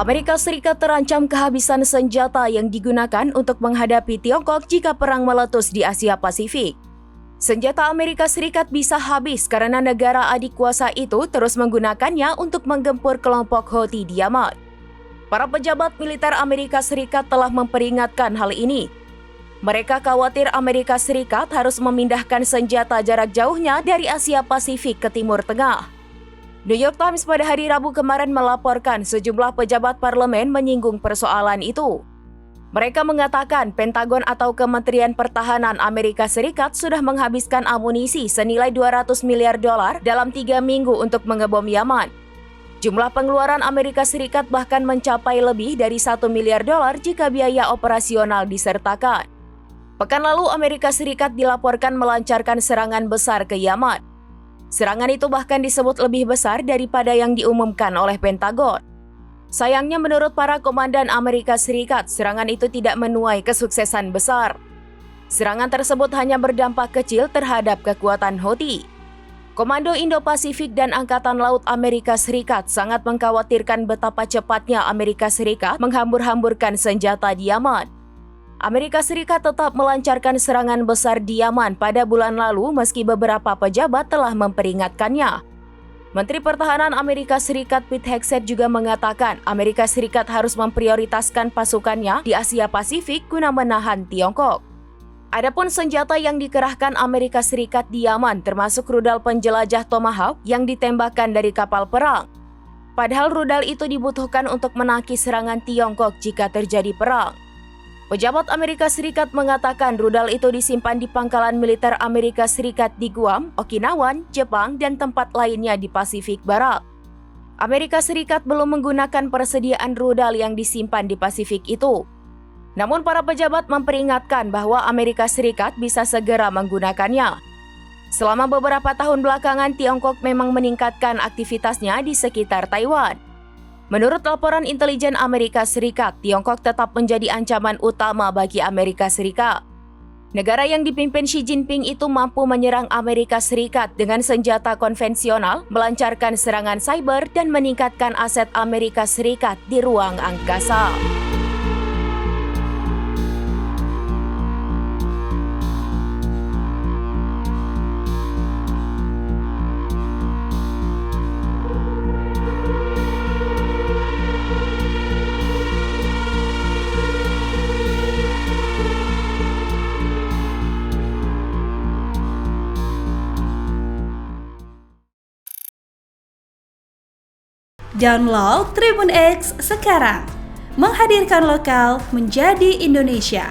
Amerika Serikat terancam kehabisan senjata yang digunakan untuk menghadapi Tiongkok jika perang meletus di Asia Pasifik. Senjata Amerika Serikat bisa habis karena negara adik kuasa itu terus menggunakannya untuk menggempur kelompok Houthi di Yaman. Para pejabat militer Amerika Serikat telah memperingatkan hal ini. Mereka khawatir Amerika Serikat harus memindahkan senjata jarak jauhnya dari Asia Pasifik ke Timur Tengah. New York Times pada hari Rabu kemarin melaporkan sejumlah pejabat parlemen menyinggung persoalan itu. Mereka mengatakan Pentagon atau Kementerian Pertahanan Amerika Serikat sudah menghabiskan amunisi senilai $200 miliar dalam 3 minggu untuk mengebom Yaman. Jumlah pengeluaran Amerika Serikat bahkan mencapai lebih dari $1 miliar jika biaya operasional disertakan. Pekan lalu Amerika Serikat dilaporkan melancarkan serangan besar ke Yaman. Serangan itu bahkan disebut lebih besar daripada yang diumumkan oleh Pentagon. Sayangnya menurut para komandan Amerika Serikat, serangan itu tidak menuai kesuksesan besar. Serangan tersebut hanya berdampak kecil terhadap kekuatan Houthi. Komando Indo-Pasifik dan Angkatan Laut Amerika Serikat sangat mengkhawatirkan betapa cepatnya Amerika Serikat menghambur-hamburkan senjata di Yaman. Amerika Serikat tetap melancarkan serangan besar di Yaman pada bulan lalu meski beberapa pejabat telah memperingatkannya. Menteri Pertahanan Amerika Serikat Pete Hegseth juga mengatakan Amerika Serikat harus memprioritaskan pasukannya di Asia Pasifik guna menahan Tiongkok. Adapun senjata yang dikerahkan Amerika Serikat di Yaman termasuk rudal penjelajah Tomahawk yang ditembakkan dari kapal perang. Padahal rudal itu dibutuhkan untuk menangkis serangan Tiongkok jika terjadi perang. Pejabat Amerika Serikat mengatakan rudal itu disimpan di pangkalan militer Amerika Serikat di Guam, Okinawa, Jepang, dan tempat lainnya di Pasifik Barat. Amerika Serikat belum menggunakan persediaan rudal yang disimpan di Pasifik itu. Namun para pejabat memperingatkan bahwa Amerika Serikat bisa segera menggunakannya. Selama beberapa tahun belakangan, Tiongkok memang meningkatkan aktivitasnya di sekitar Taiwan. Menurut laporan intelijen Amerika Serikat, Tiongkok tetap menjadi ancaman utama bagi Amerika Serikat. Negara yang dipimpin Xi Jinping itu mampu menyerang Amerika Serikat dengan senjata konvensional, melancarkan serangan cyber, dan meningkatkan aset Amerika Serikat di ruang angkasa. Download Tribun X sekarang, menghadirkan lokal menjadi Indonesia.